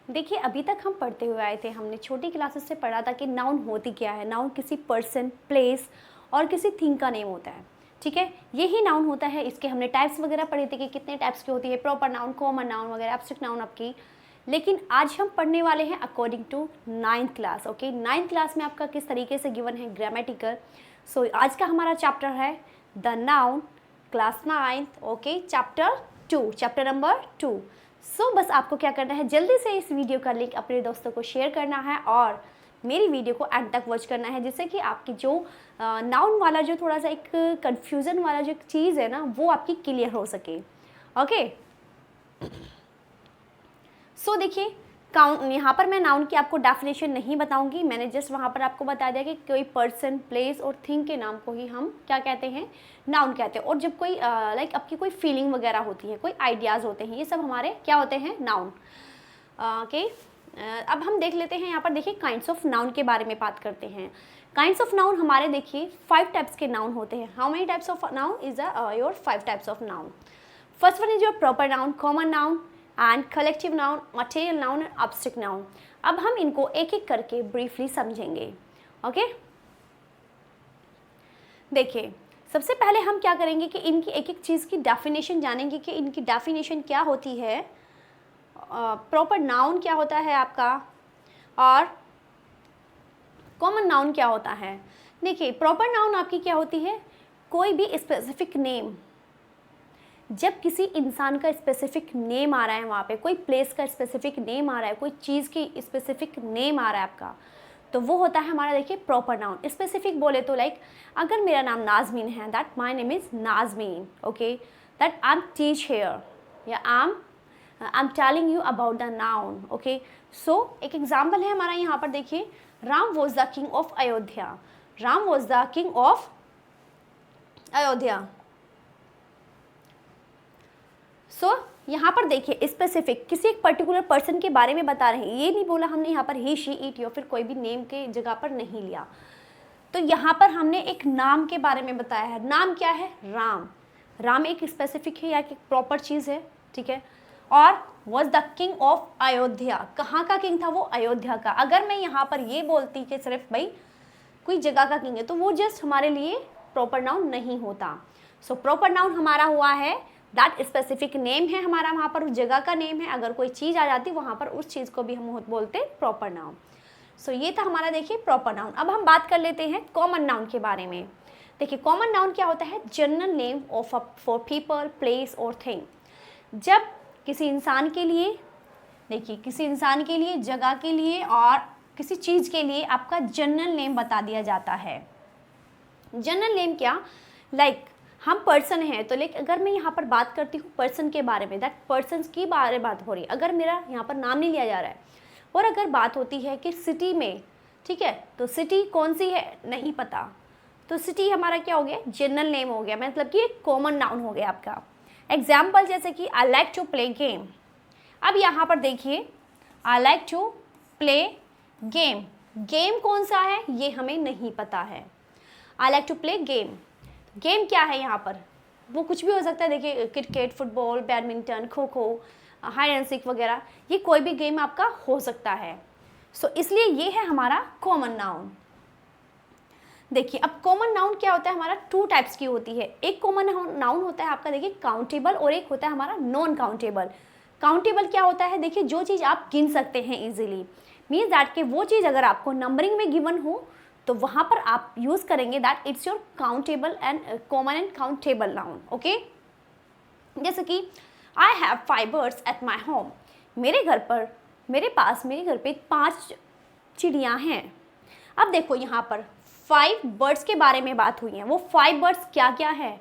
देखिए अभी तक हम पढ़ते हुए आए थे, हमने छोटी क्लासेस से पढ़ा था कि नाउन होती क्या है। नाउन किसी पर्सन, प्लेस और किसी थिंग का नेम होता है, ठीक है। यही नाउन होता है। इसके हमने टाइप्स वगैरह पढ़े थे कि कितने टाइप्स की होती है, प्रॉपर नाउन, कॉमन नाउन वगैरह, एब्स्ट्रैक्ट नाउन आपकी। लेकिन आज हम पढ़ने वाले हैं according to 9th class. Okay, 9th class में आपका किस तरीके से गिवन है ग्रामेटिकल। सो आज का हमारा चैप्टर है the noun, class 9th। Okay, chapter number 2। सो बस आपको क्या करना है, जल्दी से इस वीडियो का लिंक अपने दोस्तों को शेयर करना है और मेरी वीडियो को एंड तक वॉच करना है, जिससे कि आपकी जो नाउन वाला जो थोड़ा सा एक कंफ्यूजन वाला जो चीज़ है ना, वो आपकी क्लियर हो सके। ओके, सो देखिए काउंट, यहाँ पर मैं नाउन की आपको डेफिनेशन नहीं बताऊंगी। मैंने जस्ट वहाँ पर आपको बता दिया कि कोई पर्सन, प्लेस और थिंग के नाम को ही हम क्या कहते हैं, नाउन कहते हैं। और जब कोई लाइक आपकी कोई फीलिंग वगैरह होती है, कोई आइडियाज़ होते हैं, ये सब हमारे क्या होते हैं, नाउन। ओके, अब हम देख लेते हैं यहाँ पर। देखिए काइंड्स ऑफ नाउन के बारे में बात करते हैं। काइंड्स ऑफ नाउन हमारे देखिए 5 टाइप्स के नाउन होते हैं। How many types of noun is your 5 types of noun. First one is your proper noun, common noun and collective noun, material noun and abstract noun. अब हम इनको एक एक करके ब्रीफली समझेंगे। ओके, देखिए सबसे पहले हम क्या करेंगे कि इनकी एक एक चीज़ की डेफिनेशन जानेंगे कि इनकी डेफिनेशन क्या होती है, प्रॉपर नाउन क्या होता है आपका और कॉमन नाउन क्या होता है। देखिए प्रॉपर नाउन आपकी क्या होती है, कोई भी स्पेसिफिक नेम, जब किसी इंसान का स्पेसिफिक नेम आ रहा है, वहाँ पे कोई प्लेस का स्पेसिफिक नेम आ रहा है, कोई चीज़ की स्पेसिफिक नेम आ रहा है आपका, तो वो होता है हमारा देखिए प्रॉपर नाउन। स्पेसिफिक बोले तो लाइक अगर मेरा नाम नाजमीन है, that my name is Nazmeen. Okay, that I am teach here या I am telling you about the noun. Okay, so एक एग्जाम्पल है हमारा यहाँ पर। देखिए Ram was the king of Ayodhya. Ram was the king of Ayodhya. So यहाँ पर देखिए स्पेसिफिक किसी एक पर्टिकुलर पर्सन के बारे में बता रहे हैं। ये नहीं बोला हमने यहाँ पर ही, शी, इट या फिर कोई भी नेम के जगह पर नहीं लिया। तो यहाँ पर हमने एक नाम के बारे में बताया है। नाम क्या है, राम। राम एक स्पेसिफिक है या एक प्रॉपर चीज़ है, ठीक है। और was the king of Ayodhya, कहाँ का किंग था वो, अयोध्या का। अगर मैं यहाँ पर ये बोलती कि सिर्फ भाई कोई जगह का किंग है, तो वो जस्ट हमारे लिए प्रॉपर नाउन नहीं होता। सो प्रॉपर नाउन हमारा हुआ है दैट स्पेसिफिक नेम है हमारा, वहाँ पर उस जगह का नेम है। अगर कोई चीज़ आ जाती वहाँ पर उस चीज़ को भी हम बोलते प्रॉपर नाउन। सो ये था हमारा देखिए प्रॉपर नाउन। अब हम बात कर लेते हैं कॉमन नाउन के बारे में। देखिए कॉमन नाउन क्या होता है, general name of for people, place और थिंग। जब किसी इंसान के लिए, देखिए किसी इंसान के लिए, जगह के लिए और किसी चीज़ के लिए आपका जनरल नेम बता दिया जाता है। जनरल नेम क्या, लाइक हम पर्सन हैं तो लाइक अगर मैं यहाँ पर बात करती हूँ पर्सन के बारे में, दैट पर्सन की बारे में बात हो रही है, अगर मेरा यहाँ पर नाम नहीं लिया जा रहा है। और अगर बात होती है कि सिटी में, ठीक है, तो सिटी कौन सी है नहीं पता, तो सिटी हमारा क्या हो गया, जनरल नेम हो गया, मतलब कि एक कॉमन नाउन हो गया आपका। एग्जाम्पल जैसे कि I like to play game. अब यहाँ पर देखिए I like to play game, game कौन सा है ये हमें नहीं पता है। I like to play game, game क्या है यहाँ पर, वो कुछ भी हो सकता है। देखिए cricket, football, badminton, kho kho, hide and seek वगैरह, ये कोई भी गेम आपका हो सकता है। सो इसलिए ये है हमारा कॉमन नाउन। देखिए अब कॉमन नाउन क्या होता है, हमारा 2 टाइप्स की होती है। एक कॉमन नाउन होता है आपका देखिए काउंटेबल, और एक होता है हमारा नॉन काउंटेबल। काउंटेबल क्या होता है, देखिए जो चीज़ आप गिन सकते हैं इजीली, मीन्स दैट कि वो चीज़ अगर आपको नंबरिंग में गिवन हो तो वहाँ पर आप यूज़ करेंगे that it's your countable and common and countable noun. Okay, जैसे कि I have 5 birds at my home. मेरे घर पे 5 चिड़ियाँ हैं। अब देखो यहाँ पर 5 बर्ड्स के बारे में बात हुई है। वो 5 बर्ड्स क्या क्या है,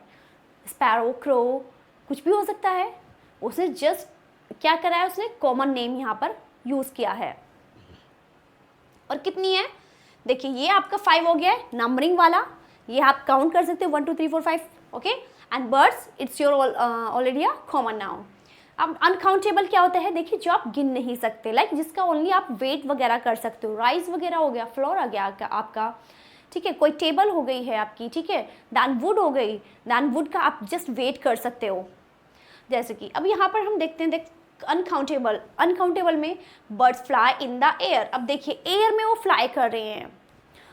स्पैरो, क्रो, कुछ भी हो सकता है। उसने जस्ट क्या करा है, उसने कॉमन नेम यहाँ पर यूज़ किया है। और कितनी है, देखिए ये आपका 5 हो गया है नंबरिंग वाला, ये आप काउंट कर सकते हो 1 2 3 4 5। Okay, and birds it's your already a common noun. अब अनकाउंटेबल क्या होता है, देखिए जो आप गिन नहीं सकते, लाइक जिसका ओनली आप वेट वगैरह कर सकते हो। राइस वगैरह हो गया, फ्लोर आ गया आपका, ठीक है, कोई टेबल हो गई है आपकी, ठीक है, दैन वुड हो गई, दैन वुड का आप जस्ट वेट कर सकते हो। जैसे कि अब यहाँ पर हम देखते हैं, अनकाउंटेबल, अनकाउंटेबल में birds fly in the air. अब देखिए एयर में वो फ्लाई कर रहे हैं,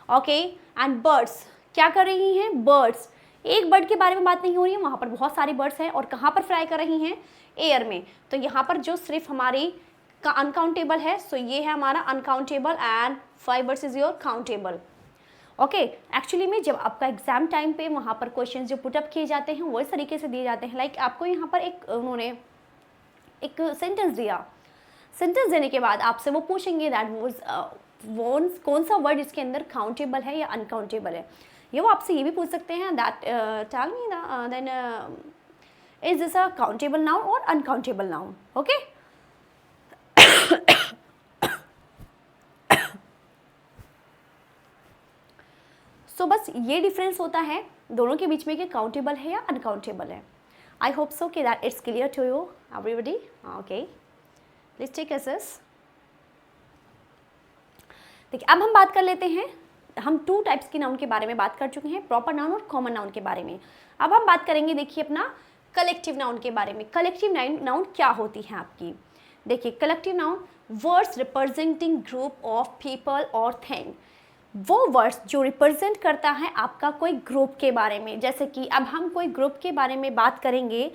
ओके, एंड बर्ड्स क्या कर रही हैं, बर्ड्स, एक बर्ड के बारे में बात नहीं हो रही है, वहाँ पर बहुत सारी बर्ड्स हैं और कहाँ पर फ्लाई कर रही हैं, एयर में। तो यहाँ पर जो सिर्फ हमारी का अनकाउंटेबल है, सो ये है हमारा uncountable and 5 birds is your countable. Okay, actually में जब आपका एग्जाम टाइम पे वहाँ पर क्वेश्चन जो पुटअप किए जाते हैं वो इस तरीके से दिए जाते हैं, लाइक आपको यहाँ पर एक उन्होंने एक सेंटेंस दिया, सेंटेंस देने के बाद आपसे वो पूछेंगे दैट वॉज कौन सा वर्ड इसके अंदर काउंटेबल है या अनकाउंटेबल है, या वो आपसे ये भी पूछ सकते हैं that tell me then is this a countable noun और अनकाउंटेबल नाउन। ओके, सो बस ये डिफरेंस होता है दोनों के बीच में कि काउंटेबल है या अनकाउंटेबल है। आई होप सो कि that it's clear to you everybody. Okay, please take assess. देखिए अब हम बात कर लेते हैं, हम 2 टाइप्स की नाउन के बारे में बात कर चुके हैं, प्रॉपर नाउन और कॉमन नाउन के बारे में। अब हम बात करेंगे देखिए अपना कलेक्टिव नाउन के बारे में। कलेक्टिव नाउन क्या होती है आपकी, देखिए collective noun words representing group of people और थिंग, वो वर्ड्स जो रिप्रेजेंट करता है आपका कोई ग्रुप के बारे में। जैसे कि अब हम कोई ग्रुप के बारे में बात करेंगे,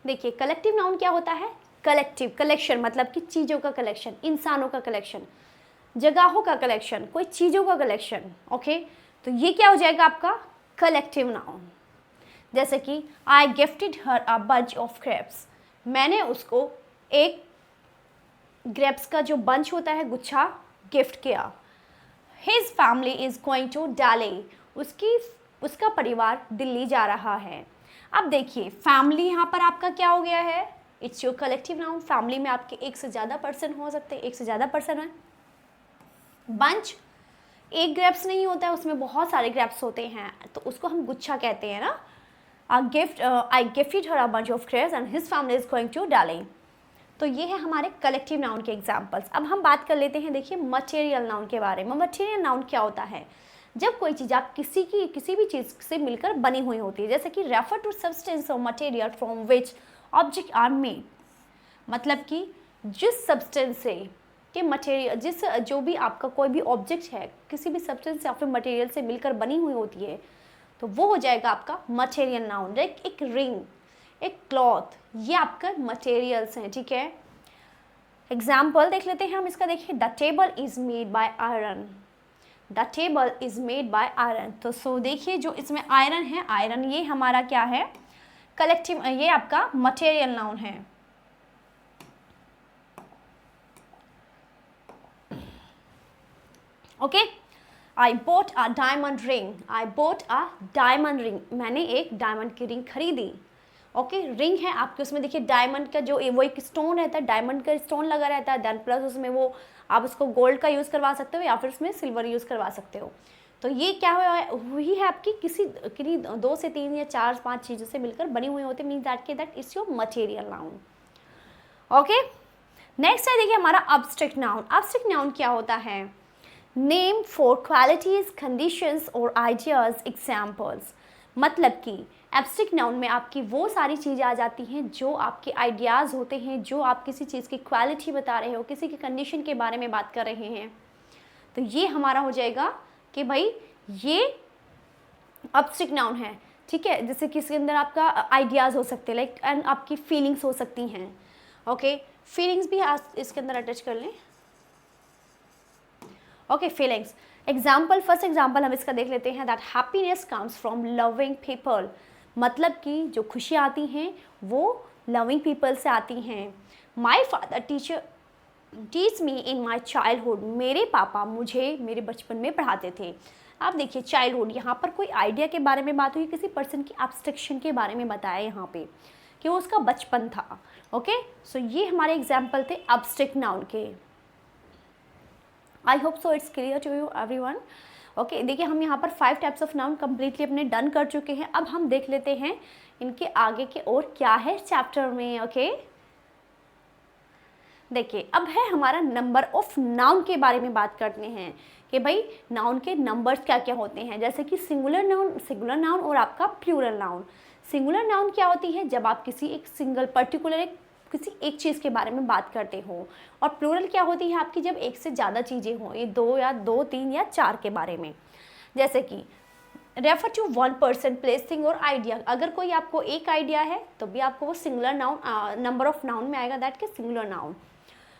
देखिए कलेक्टिव नाउन क्या होता है, कलेक्टिव, कलेक्शन मतलब कि चीज़ों का कलेक्शन, इंसानों का कलेक्शन, जगहों का कलेक्शन, कोई चीज़ों का कलेक्शन। ओके, तो ये क्या हो जाएगा आपका कलेक्टिव नाउन। जैसे कि आई gifted her a bunch of grapes, मैंने उसको एक ग्रेप्स का जो बंच होता है गुच्छा गिफ्ट किया। His family is going to Delhi, उसका परिवार दिल्ली जा रहा है। अब देखिए फैमिली यहाँ पर आपका क्या हो गया है, it's your collective noun. Family में आपके एक से ज़्यादा पर्सन हो सकते हैं, एक से ज़्यादा पर्सन है। बंच एक ग्रेप्स नहीं होता है, उसमें बहुत सारे ग्रेप्स होते हैं, तो उसको हम गुच्छा कहते हैं ना। I gifted her a bunch of grapes and his family is going to Delhi. तो ये है हमारे कलेक्टिव नाउन के एग्जाम्पल्स। अब हम बात कर लेते हैं देखिए मटेरियल नाउन के बारे में। मटेरियल नाउन क्या होता है, जब कोई चीज़ आप किसी भी चीज़ से मिलकर बनी हुई होती है। जैसे कि रेफर टू सब्सटेंस और material from which object are made, मतलब कि जिस सब्सटेंस से कि मटेरियल जो भी आपका कोई भी ऑब्जेक्ट है किसी भी सब्सटेंस या फिर मटेरियल से मिलकर बनी हुई होती है, तो वो हो जाएगा आपका मटेरियल नाउन। लाइक एक रिंग, एक क्लॉथ, ये आपका मटेरियल्स हैं, ठीक है। एग्जाम्पल देख लेते हैं हम इसका। देखिए the table is made by iron, the table is made by iron. तो सो देखिए जो इसमें आयरन है, आयरन ये हमारा क्या है कलेक्टिव, ये आपका मटेरियल नाउन है। Okay, I boat a diamond ring, I boat a diamond ring, मैंने एक डायमंड की रिंग खरीदी। ओके, रिंग है आपके, उसमें देखिए डायमंड का जो वो एक स्टोन रहता है, डायमंड का स्टोन लगा रहता है, देन प्लस उसमें वो आप उसको गोल्ड का यूज़ करवा सकते हो या फिर उसमें सिल्वर यूज़ करवा सकते हो। तो ये क्या हुई है आपकी किसी 2 से 3 या 4-5 चीज़ों से मिलकर बनी हुई होती है, mean that is your material noun. Okay, next है देखिए हमारा अब्स्ट्रैक्ट नाउन। अब्स्ट्रैक्ट नाउन क्या होता है, नेम फॉर क्वालिटीज, कंडीशंस और आइडियाज, एग्जाम्पल्स। मतलब कि एब्स्ट्रैक्ट नाउन में आपकी वो सारी चीज़ें आ जाती हैं जो आपके आइडियाज़ होते हैं, जो आप किसी चीज़ की क्वालिटी बता रहे हो, किसी की कंडीशन के बारे में बात कर रहे हैं। तो ये हमारा हो जाएगा कि भाई ये एब्स्ट्रैक्ट नाउन है, ठीक है। जैसे किसी के अंदर आपका आइडियाज़ हो सकते हैं, लाइक एंड आपकी फीलिंग्स हो सकती हैं। ओके, फीलिंग्स भी इसके अंदर अटैच कर लें। Okay, feelings example, first example हम इसका देख लेते हैं that happiness comes from loving people. मतलब कि जो खुशियाँ आती हैं वो लविंग पीपल से आती हैं। My father teach me in my childhood, मेरे पापा मुझे मेरे बचपन में पढ़ाते थे। आप देखिए चाइल्डहुड, यहाँ पर कोई आइडिया के बारे में बात हुई, किसी पर्सन की एब्स्ट्रैक्शन के बारे में बताया यहाँ पे कि वो उसका बचपन था। ओके, सो ये हमारे एग्जाम्पल थे एब्स्ट्रैक्ट नाउन के। I hope so it's clear to you everyone. Okay, देखिए हम यहाँ पर 5 टाइप्स ऑफ नाउन कम्प्लीटली अपने डन कर चुके हैं। अब हम देख लेते हैं इनके आगे के और क्या है चैप्टर में। ओके, देखिए अब है हमारा नंबर ऑफ नाउन के बारे में बात करते हैं कि भाई नाउन के नंबर्स क्या क्या होते हैं। जैसे कि सिंगुलर नाउन और आपका प्लूरल नाउन। सिंगुलर नाउन क्या होती है, जब आप किसी एक सिंगल पर्टिकुलर एक किसी एक चीज़ के बारे में बात करते हो। और प्लूरल क्या होती है आपकी, जब एक से ज़्यादा चीज़ें हों, ये दो, तीन या चार के बारे में। जैसे कि refer to one person, place, thing और आइडिया। अगर कोई आपको एक आइडिया है तो भी आपको वो singular noun, number of noun में आएगा, दैट के सिंगुलर नाउन।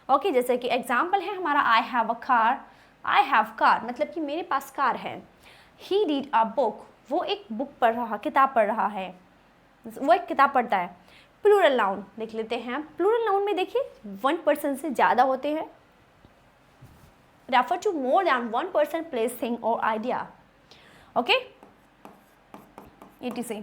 ओके, जैसे कि एग्जाम्पल है हमारा I have a car, I have car मतलब कि मेरे पास कार है। ही रीड अ बुक, वो एक बुक पढ़ रहा, किताब पढ़ रहा है, वो एक किताब पढ़ता है। प्लूरल नाउन देख लेते हैं। प्लूरल नाउन में देखिए वन पर्सन से ज़्यादा होते हैं। Refer to more than one person, place, thing और idea. Okay, etc.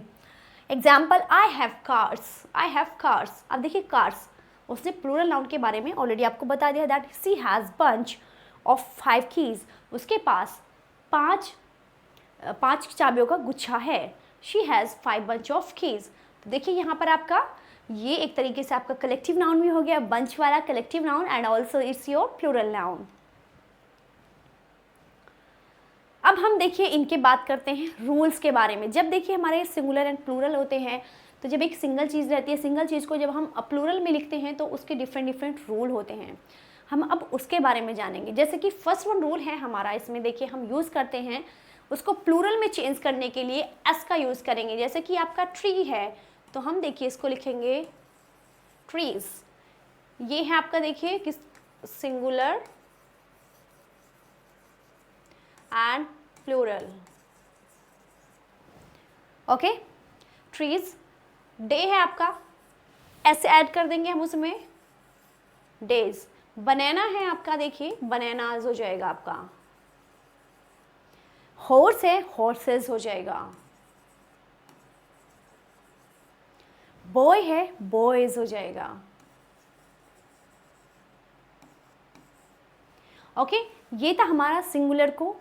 Example I have cars, I have cars. अब देखिए कार्स, उसने प्लूरल नाउन के बारे में ऑलरेडी आपको बता दिया, that she has bunch of 5 keys, उसके पास पाँच चाबियों का गुच्छा है। She has 5 bunch of keys. तो देखिए यहाँ पर आपका ये एक तरीके से आपका कलेक्टिव नाउन भी हो गया, बंच वाला collective noun, and also it's your plural noun. अब हम देखिए इनके बात करते हैं रूल्स के बारे में। जब देखिए हमारे सिंगुलर एंड प्लूरल होते हैं, तो जब एक सिंगल चीज़ रहती है, सिंगल चीज़ को जब हम प्लूरल में लिखते हैं तो उसके डिफरेंट रूल होते हैं। हम अब उसके बारे में जानेंगे। जैसे कि फर्स्ट वन रूल है हमारा, इसमें देखिए हम यूज़ करते हैं उसको प्लूरल में चेंज करने के लिए एस का यूज़ करेंगे। जैसे कि आपका ट्री है तो हम देखिए इसको लिखेंगे ट्रीज। ये है आपका देखिए किस singular and plural. Okay, trees. Day है आपका, ऐसे ऐड कर देंगे हम उसमें, डेज। बनाना है आपका, देखिए बनानाज हो जाएगा आपका। हॉर्स है, हॉर्सेस हो जाएगा। बॉय है, बॉयज हो जाएगा। ओके, ये था हमारा सिंगुलर को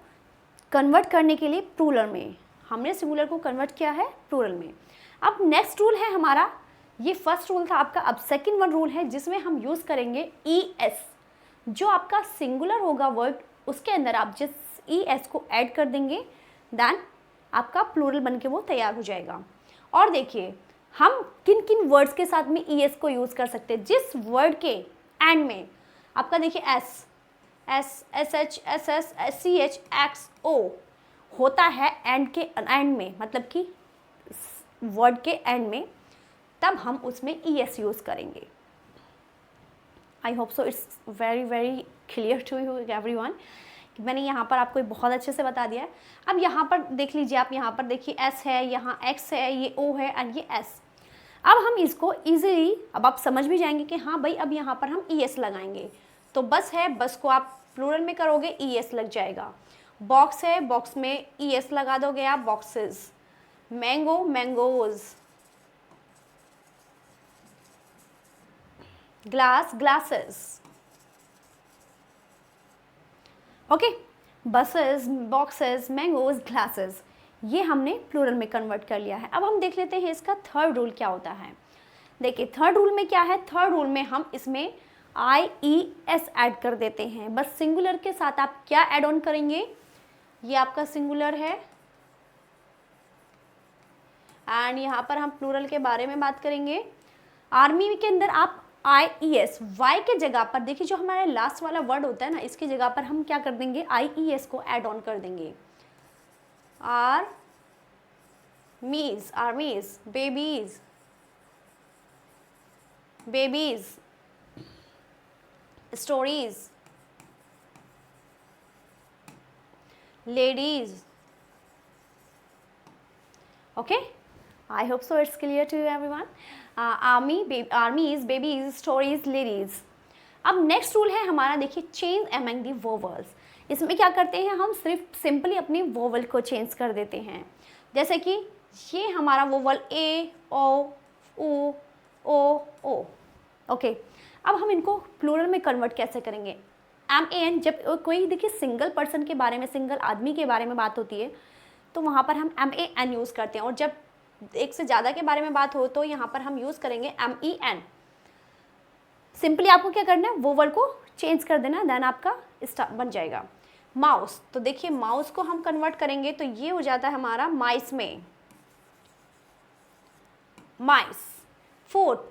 कन्वर्ट करने के लिए प्लूरल में। हमने सिंगुलर को कन्वर्ट किया है प्लूरल में। अब नेक्स्ट रूल है हमारा, ये फर्स्ट रूल था आपका। अब सेकंड वन रूल है जिसमें हम यूज़ करेंगे ES। जो आपका सिंगुलर होगा वर्ड, उसके अंदर आप जिस ES को ऐड कर देंगे, देन आपका प्लूरल बन के वो तैयार हो जाएगा। और देखिए हम किन किन वर्ड्स के साथ में ES को यूज़ कर सकते हैं। जिस वर्ड के एंड में आपका देखिए S, SH, SS, SCH, XO होता है एंड के एंड में, मतलब कि वर्ड के एंड में, तब हम उसमें ES यूज़ करेंगे। I hope so it's very clear to you everyone. मैंने यहाँ पर आपको बहुत अच्छे से बता दिया है। अब यहाँ पर देख लीजिए आप, यहाँ पर देखिए S है, यहाँ X है, ये O है एंड ये S। अब हम इसको ईजिली, अब आप समझ भी जाएंगे कि हाँ भाई अब यहाँ पर हम ES लगाएंगे। तो बस है, बस को आप प्लूरल में करोगे ES लग जाएगा। बॉक्स है, बॉक्स में ES लगा दोगे आप, boxes. Mango, mangoes. Glass, glasses. Okay, buses, boxes, mangoes, glasses, ये हमने प्लूरल में कन्वर्ट कर लिया है। अब हम देख लेते हैं इसका थर्ड रूल क्या होता है। देखिए थर्ड रूल में क्या है, थर्ड रूल में हम इसमें IES ऐड कर देते हैं। बस सिंगुलर के साथ आप क्या ऐड ऑन करेंगे, ये आपका सिंगुलर है एंड यहाँ पर हम प्लूरल के बारे में बात करेंगे। आर्मी के अंदर आप IES, वाई के जगह पर देखिए जो हमारा लास्ट वाला वर्ड होता है ना, इसकी जगह पर हम क्या कर देंगे, IES को ऐड ऑन कर देंगे। Armies, armies, babies, babies, stories, ladies. Okay, I hope so it's clear to everyone. Armies, babies, stories, ladies. अब नेक्स्ट रूल है हमारा, देखिए चेंज अमंग दी वोवल्स। इसमें क्या करते हैं हम, सिर्फ सिंपली अपनी वोवल को चेंज कर देते हैं। जैसे कि ये हमारा vowel A, O, U, O, O। Okay, अब हम इनको प्लूरल में कन्वर्ट कैसे करेंगे। MAN, जब कोई देखिए सिंगल पर्सन के बारे में, सिंगल आदमी के बारे में बात होती है तो वहाँ पर हम MAN यूज़ करते हैं, और जब एक से ज़्यादा के बारे में बात हो तो यहाँ पर हम यूज़ करेंगे MEN। सिंपली आपको क्या करना है, वोवल को चेंज कर देना, देन आपका स्टार बन जाएगा। माउस, तो देखिए माउस को हम कन्वर्ट करेंगे तो ये हो जाता है हमारा माइस में, माइस। फुट,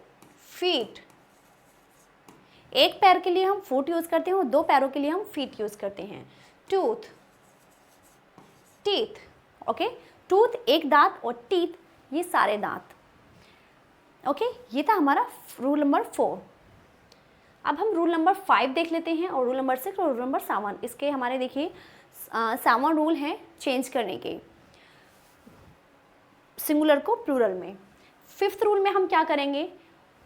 फीट, एक पैर के लिए हम फुट यूज़ करते हैं और 2 पैरों के लिए हम फीट यूज़ करते हैं। टूथ, टीथ, ओके, टूथ एक दांत और टीथ ये सारे दांत, ओके। ये था हमारा रूल नंबर 4। अब हम रूल नंबर 5 देख लेते हैं और रूल नंबर 6 और रूल नंबर 7। इसके हमारे देखिए 7 रूल हैं चेंज करने के सिंगुलर को प्लूरल में। 5th रूल में हम क्या करेंगे,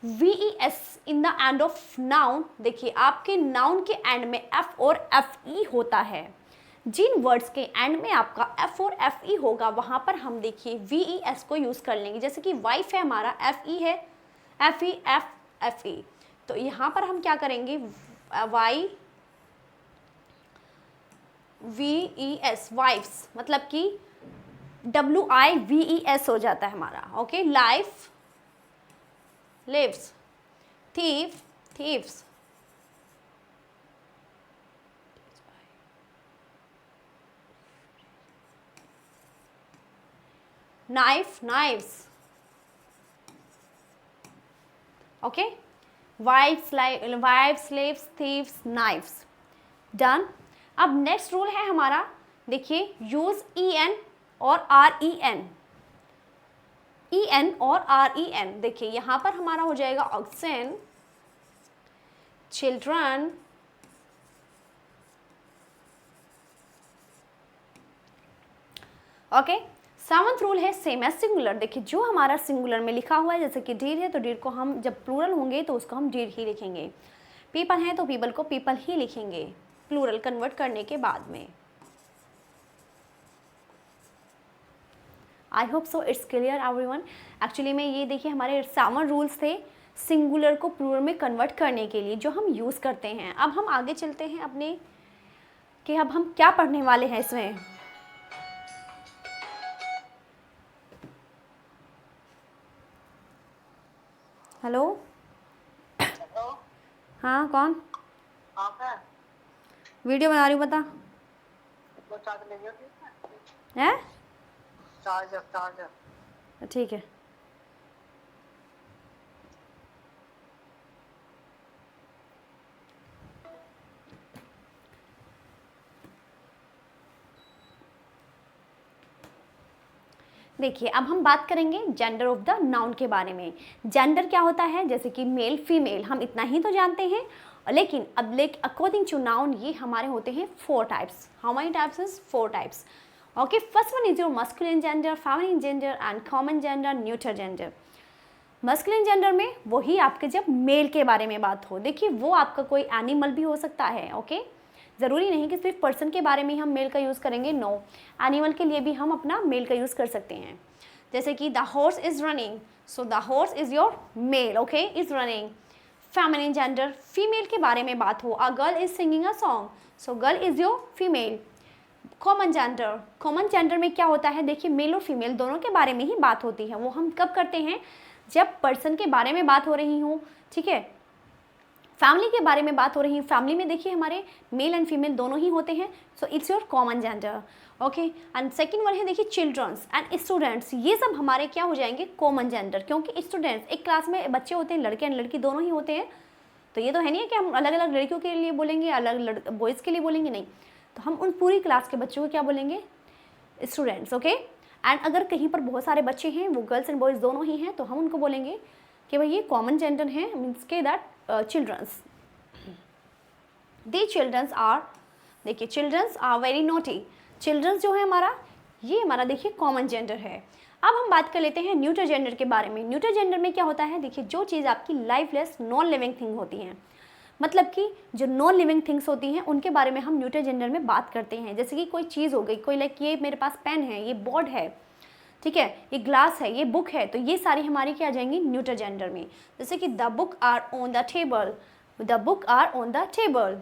VES in the end of noun. देखिए आपके नाउन के एंड में F और FE होता है। जिन वर्ड्स के एंड में आपका F और FE होगा वहाँ पर हम देखिए VES को यूज़ कर लेंगे। जैसे कि वाइफ है हमारा, FE है, FE F FE, तो यहाँ पर हम क्या करेंगे, VES वाइफ्स, मतलब कि WIVES हो जाता है हमारा, okay. Life, lives, thief, thieves, knife, knives, okay. Wifes, slaves, thieves, knifes, done. अब नेक्स्ट रूल है हमारा, देखिए यूज EN और REN, EN और REN। देखिए यहाँ पर हमारा हो जाएगा oxen, children, okay. 7th rule है सेम एज सिंगुलर। देखिए जो हमारा सिंगुलर में लिखा हुआ है, जैसे कि डीर है तो डीर को हम जब प्लूरल होंगे तो उसको हम डीर ही लिखेंगे, पीपल है तो पीपल को पीपल ही लिखेंगे प्लूरल कन्वर्ट करने के बाद में। आई hope so it's clear everyone. Actually में ये देखिए हमारे 7 रूल्स थे सिंगुलर को प्लूरल में कन्वर्ट करने के लिए जो हम यूज़ करते हैं। अब हम आगे चलते हैं अपने कि अब हम क्या पढ़ने वाले हैं इसमें। हेलो, हाँ कौन? वीडियो बना रही हूँ, बता। है चार्जर, ठीक है। देखिए अब हम बात करेंगे जेंडर ऑफ द नाउन के बारे में। जेंडर क्या होता है, जैसे कि मेल फीमेल हम इतना ही तो जानते हैं, लेकिन अब अकॉर्डिंग टू नाउन ये हमारे होते हैं 4 types. How many types is 4 types, okay. First one is your masculine gender, feminine gender and common gender, neutral gender. Masculine gender में वही आपके जब मेल के बारे में बात हो, देखिए वो आपका कोई एनिमल भी हो सकता है, ओके। ज़रूरी नहीं कि सिर्फ पर्सन के बारे में हम मेल का यूज़ करेंगे, नो, एनिमल के लिए भी हम अपना मेल का यूज़ कर सकते हैं। जैसे कि the horse is running, so the horse is your male, okay, is running. Feminine gender, female के बारे में बात हो, a girl is singing a song, so girl is your female. Common gender, common gender में क्या होता है, देखिए मेल और फीमेल दोनों के बारे में ही बात होती है। वो हम कब करते हैं, जब पर्सन के बारे में बात हो रही हो, ठीक है। फैमिली के बारे में बात हो रही है, फैमिली में देखिए हमारे मेल एंड फीमेल दोनों ही होते हैं, so it's your common gender, okay. And second one है देखिए चिल्ड्रंस एंड स्टूडेंट्स, ये सब हमारे क्या हो जाएंगे, कॉमन जेंडर, क्योंकि स्टूडेंट्स एक क्लास में बच्चे होते हैं, लड़के एंड लड़की दोनों ही होते हैं, तो ये तो है नहीं है कि हम अलग अलग लड़कियों के लिए बोलेंगे, अलग बॉयज़ के लिए बोलेंगे, नहीं, तो हम उन पूरी क्लास के बच्चों को क्या बोलेंगे, स्टूडेंट्स, ओके। एंड अगर कहीं पर बहुत सारे बच्चे हैं, वो गर्ल्स एंड बॉयज़ दोनों ही हैं, तो हम उनको बोलेंगे कि भाई ये कॉमन जेंडर है, मीन्स के that childrens. The childrens are, देखिए childrens are very naughty, childrens जो है हमारा, ये हमारा देखिए कॉमन जेंडर है। अब हम बात कर लेते हैं न्यूट्रल जेंडर के बारे में। न्यूट्रल जेंडर में क्या होता है, देखिए जो चीज़ आपकी लाइफलेस नॉन लिविंग थिंग होती हैं, मतलब कि जो नॉन लिविंग थिंग्स होती हैं उनके बारे में हम न्यूट्रल जेंडर में बात करते हैं। जैसे कि कोई चीज़ हो गई, कोई लाइक ये मेरे पास पेन है, ये बोर्ड है, ठीक है, ये ग्लास है, ये बुक है, तो ये सारी हमारी क्या आ जाएंगी न्यूट्रल जेंडर में। जैसे कि the book are on the table, the book are on the table,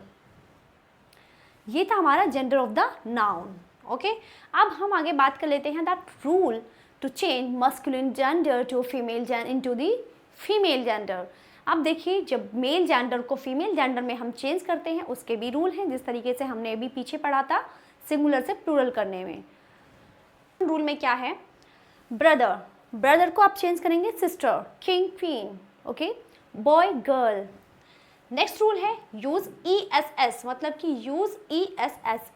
ये था हमारा gender of the noun, okay. अब हम आगे बात कर लेते हैं that rule to change masculine gender to female gender into the female gender. अब देखिए जब मेल जेंडर को फीमेल जेंडर में हम चेंज करते हैं उसके भी रूल हैं, जिस तरीके से हमने अभी पीछे पढ़ा था सिंगुलर से प्लूरल करने में। रूल में क्या है, ब्रदर, ब्रदर को आप चेंज करेंगे sister, king queen, okay. Boy girl, next rule है यूज ESS, मतलब कि यूज ESS।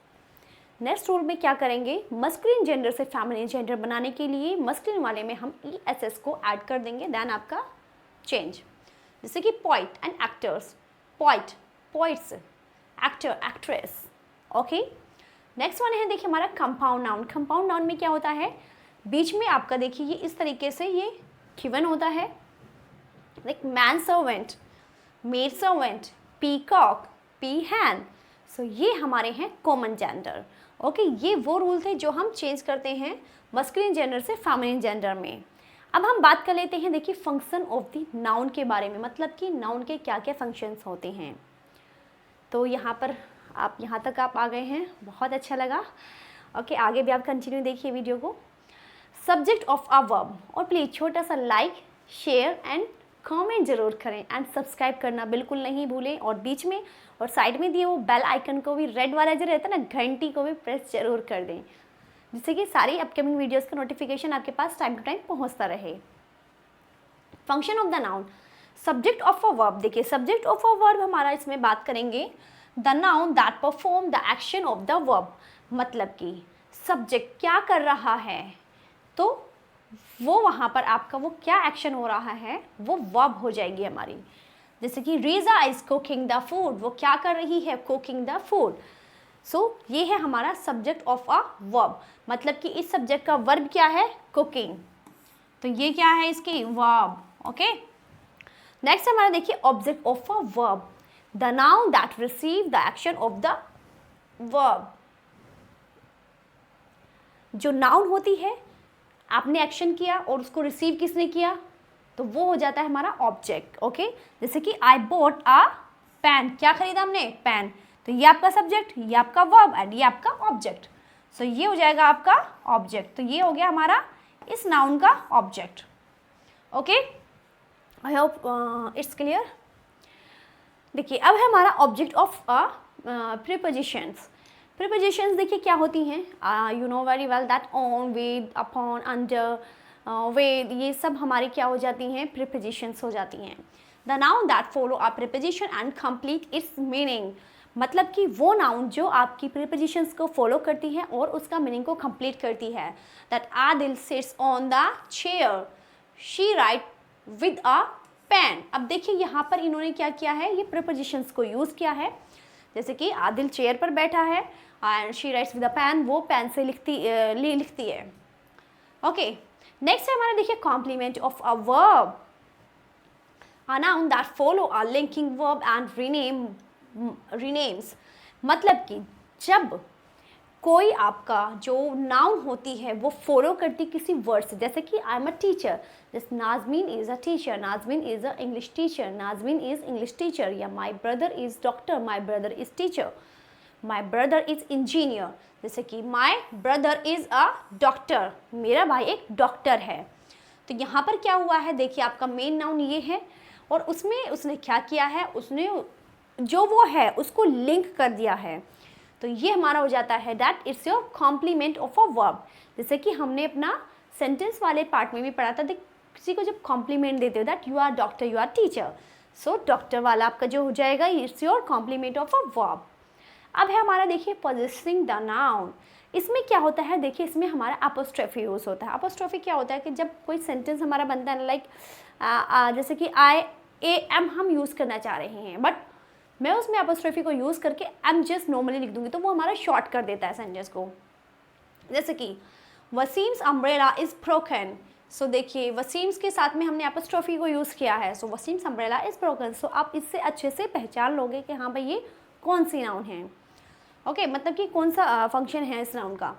नेक्स्ट रूल में क्या करेंगे, मस्कुलिन जेंडर से फेमिनिन जेंडर बनाने के लिए मस्कुलिन वाले में हम ESS को ऐड कर देंगे, देन आपका चेंज। जैसे कि poet and actors, poet poets, actor actress. Okay, next one है देखिए हमारा कंपाउंड नाउन। कंपाउंड नाउन में क्या होता है, बीच में आपका देखिए ये इस तरीके से ये गिवन होता है, like man servant, maid servant, peacock, peahen. So ये हमारे हैं कॉमन जेंडर। ओके, ये वो रूल थे जो हम चेंज करते हैं मस्कुलिन जेंडर से फेमिनिन जेंडर में। अब हम बात कर लेते हैं देखिए फंक्शन ऑफ द नाउन के बारे में, मतलब कि नाउन के क्या क्या फंक्शंस होते हैं। तो यहाँ पर आप यहाँ तक आप आ गए हैं, बहुत अच्छा लगा। ओके, आगे भी आप कंटिन्यू देखिए वीडियो को। सब्जेक्ट ऑफ अ वर्ब, और प्लीज़ छोटा सा लाइक, शेयर एंड कमेंट जरूर करें, एंड सब्सक्राइब करना बिल्कुल नहीं भूलें, और बीच में और साइड में दिए वो बेल आइकन को भी, रेड वाला जो रहता है ना घंटी को भी प्रेस जरूर कर दें, जिससे कि सारी अपकमिंग वीडियोस का नोटिफिकेशन आपके पास टाइम टू टाइम पहुंचता रहे। Function of the noun, subject of a verb. देखिए सब्जेक्ट ऑफ अ वर्ब हमारा इसमें बात करेंगे the noun that perform the action of the verb, मतलब कि सब्जेक्ट क्या कर रहा है, तो वो वहाँ पर आपका वो क्या एक्शन हो रहा है वो वर्ब हो जाएगी हमारी। जैसे कि Riza is cooking the food, वो क्या कर रही है, कुकिंग द फूड। सो ये है हमारा सब्जेक्ट ऑफ अ वर्ब, मतलब कि इस सब्जेक्ट का वर्ब क्या है, कुकिंग, तो ये क्या है इसकी वर्ब। ओके, नेक्स्ट हमारा देखिए object of a verb, the noun that receive the action of the verb. जो नाउन होती है, आपने एक्शन किया और उसको रिसीव किसने किया, तो वो हो जाता है हमारा ऑब्जेक्ट। ओके, जैसे कि आई बॉट अ पेन, क्या खरीदा हमने, पेन, तो ये आपका सब्जेक्ट, ये आपका वर्ब एंड ये आपका ऑब्जेक्ट। सो ये हो जाएगा आपका ऑब्जेक्ट, तो ये हो गया हमारा इस नाउन का object. Okay, I hope it's clear. देखिए अब है हमारा ऑब्जेक्ट ऑफ प्रीपोजिशंस। प्रीपोजिशंस देखिए क्या होती हैं, you know very well that on, with, upon, under, with, ये सब हमारी क्या हो जाती हैं, प्रीपोजिशंस हो जाती हैं। The noun that follow a preposition and complete it's meaning, मतलब कि वो नाउन जो आपकी प्रीपोजिशंस को फॉलो करती है और उसका मीनिंग को कंप्लीट करती है। That Adil sits on the chair, she write with a pen. अब देखिए यहाँ पर इन्होंने क्या किया है, ये प्रीपोजिशंस को यूज़ किया है। जैसे कि आदिल चेयर पर बैठा है and she writes with a pen, वो पेन से लिखती है। ओके, नेक्स्ट है हमारा देखिए complement of a verb, a noun that follow a linking verb and renames, मतलब कि जब कोई आपका जो नाउन होती है वो फॉलो करती किसी वर्ड से, जैसे कि आई एम अ टीचर, जैसे Nazmeen is a teacher, Nazmeen is a English teacher, Nazmeen is English teacher, या my brother is doctor, my brother is teacher, my brother is engineer, जैसे कि my brother is a doctor, मेरा भाई एक doctor है। तो यहाँ पर क्या हुआ है, देखिए आपका मेन नाउन ये है और उसमें उसने क्या किया है, उसने जो वो है उसको लिंक कर दिया है, तो ये हमारा हो जाता है that it's your complement of a verb. जैसे कि हमने अपना सेंटेंस वाले पार्ट में भी पढ़ा था, किसी को जब कॉम्प्लीमेंट देते हो that you are doctor, you are teacher, so doctor वाला आपका जो हो जाएगा it's your complement of a verb. अब है हमारा देखिए पोजेसिंग द नाउन, इसमें क्या होता है, देखिए इसमें हमारा अपोस्ट्रोफी यूज़ होता है। अपोस्ट्रोफी क्या होता है कि जब कोई सेंटेंस हमारा बनता है लाइक जैसे कि आई ए एम हम यूज़ करना चाह रहे हैं, बट मैं उसमें अपोस्ट्रोफी को यूज़ करके एम जस्ट नॉर्मली लिख दूंगी, तो वो हमारा शॉर्ट कर देता है सेंटेंस को। जैसे कि वसीम्स अम्ब्रेला इज़ ब्रोकन, सो देखिए वसीम्स के साथ में हमने अपोस्ट्रोफी को यूज़ किया है, सो वसीम्स अम्ब्रेला इज़ ब्रोकन। सो आप इससे अच्छे से पहचान लोगे कि हाँ भाई ये कौन सी नाउन है। ओके, मतलब कि कौन सा फंक्शन है इस नाउन का।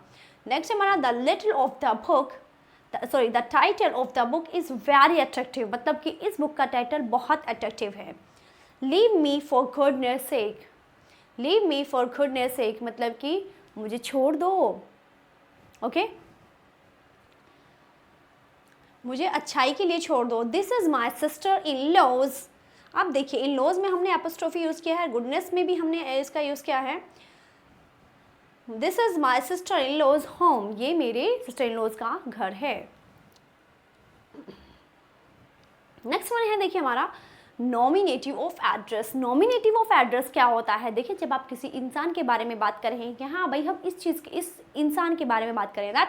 नेक्स्ट हमारा the little of the book, sorry the title of the book is very attractive, मतलब कि इस बुक का टाइटल बहुत अट्रैक्टिव है। Leave me for goodness sake, leave me for goodness sake, मतलब कि मुझे छोड़ दो। ओके, मुझे अच्छाई के लिए छोड़ दो। This is my sister in laws, अब देखिए इन लॉज में हमने एपोस्ट्रोफी यूज़ किया है, गुडनेस में भी हमने इसका यूज़ किया है। This is my sister in laws home, ये मेरे सिस्टर इन लॉज का घर है। नेक्स्ट वन है देखिए हमारा nominative of address. Nominative of address क्या होता है? देखिए, जब आप किसी इंसान के बारे में बात कर रहे हैं कि हाँ भाई हम इस इंसान के बारे में बात करें, that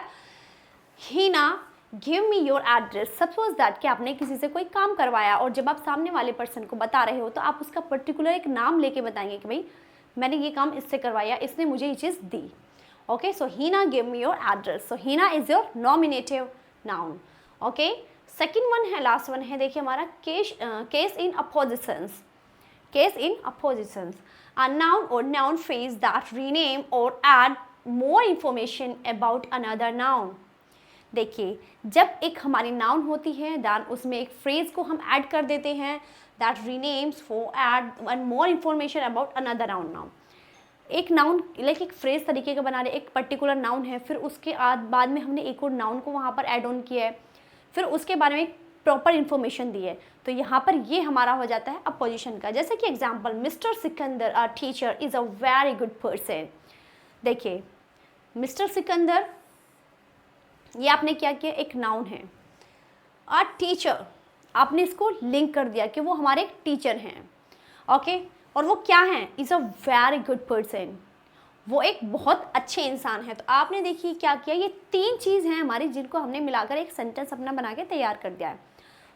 Heena give me your address. Suppose that कि आपने किसी से कोई काम करवाया और जब आप सामने वाले पर्सन को बता रहे हो तो आप उसका पर्टिकुलर एक नाम लेके बताएंगे कि भाई मैंने ये काम इससे करवाया, इसने मुझे ये चीज़ दी। Okay, so Heena give me your address. So Heena is your nominative noun. Okay, second one है, लास्ट वन है, देखिए हमारा case in appositions. Case in appositions, a noun or noun phrase that rename or add more information about another noun। देखिए, जब एक हमारी noun होती है दैन उसमें एक फ्रेज को हम ऐड कर देते हैं, that renames for add one more information about another noun. एक नाउन लाइक एक फ्रेज तरीके का बना रहे, एक पर्टिकुलर नाउन है, फिर उसके बाद में हमने एक और नाउन को वहाँ पर ऐड ऑन किया है, फिर उसके बारे में प्रॉपर इन्फॉर्मेशन दी है, तो यहाँ पर ये हमारा हो जाता है अपोजिशन का। जैसे कि example, mister Sikandar our teacher is a very good person. देखिए, मिस्टर सिकंदर, ये आपने क्या किया, एक नाउन है। आवर टीचर, आपने इसको लिंक कर दिया कि वो हमारे एक टीचर हैं। ओके, और वो क्या हैं, is a very good person, वो एक बहुत अच्छे इंसान है। तो आपने देखिए क्या किया, ये तीन चीज़ हैं हमारी जिनको हमने मिलाकर एक सेंटेंस अपना बना के तैयार कर दिया है।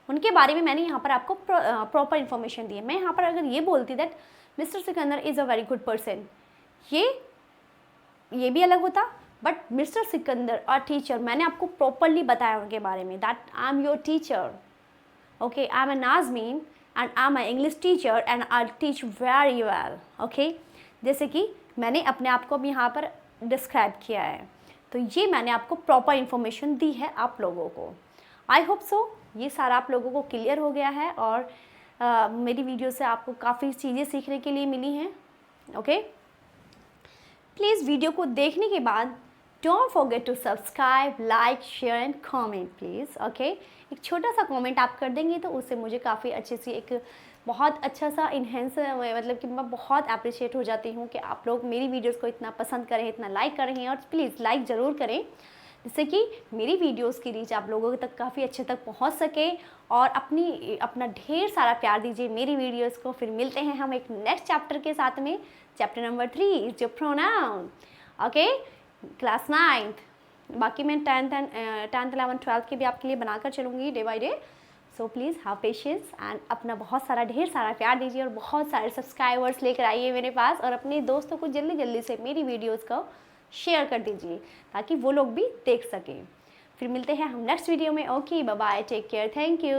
उनके बारे में मैंने यहाँ पर आपको प्रॉपर इन्फॉर्मेशन दी है। मैं यहाँ पर अगर ये बोलती that mister Sikandar is a very good person, ये भी अलग होता, बट मिस्टर सिकंदर और टीचर मैंने आपको प्रॉपरली बताया उनके बारे में, that I am your teacher. Okay, I am an Nazmeen and I am an English teacher and I teach very well. Okay, जैसे कि मैंने अपने आप को अब यहाँ पर डिस्क्राइब किया है, तो ये मैंने आपको प्रॉपर इन्फॉर्मेशन दी है आप लोगों को। आई होप सो ये सारा आप लोगों को क्लियर हो गया है और मेरी वीडियो से आपको काफ़ी चीज़ें सीखने के लिए मिली हैं। ओके, प्लीज़ वीडियो को देखने के बाद don't forget to subscribe, like, share and comment please. Okay, एक छोटा सा कमेंट आप कर देंगे तो उससे मुझे काफ़ी अच्छी सी एक बहुत अच्छा सा इन्हेंस, मतलब कि मैं बहुत अप्रिशिएट हो जाती हूँ कि आप लोग मेरी वीडियोस को इतना पसंद करें, इतना लाइक कर रहे हैं। और प्लीज़ लाइक ज़रूर करें जिससे कि मेरी वीडियोस की रीच आप लोगों तक काफ़ी अच्छे तक पहुँच सके, और अपना ढेर सारा प्यार दीजिए मेरी वीडियोस को। फिर मिलते हैं हम एक नेक्स्ट चैप्टर के साथ में, chapter number 3 is your pronoun. Okay, class 9th, बाकी मैं 10th 11th 12th के भी आपके लिए बनाकर चलूँगी day by day. So please have patience and अपना बहुत सारा ढेर सारा प्यार दीजिए और बहुत सारे सब्सक्राइबर्स लेकर आइए मेरे पास, और अपने दोस्तों को जल्दी जल्दी से मेरी वीडियोस को शेयर कर दीजिए ताकि वो लोग भी देख सकें। फिर मिलते हैं हम नेक्स्ट वीडियो में। Okay, bye bye, take care, thank you.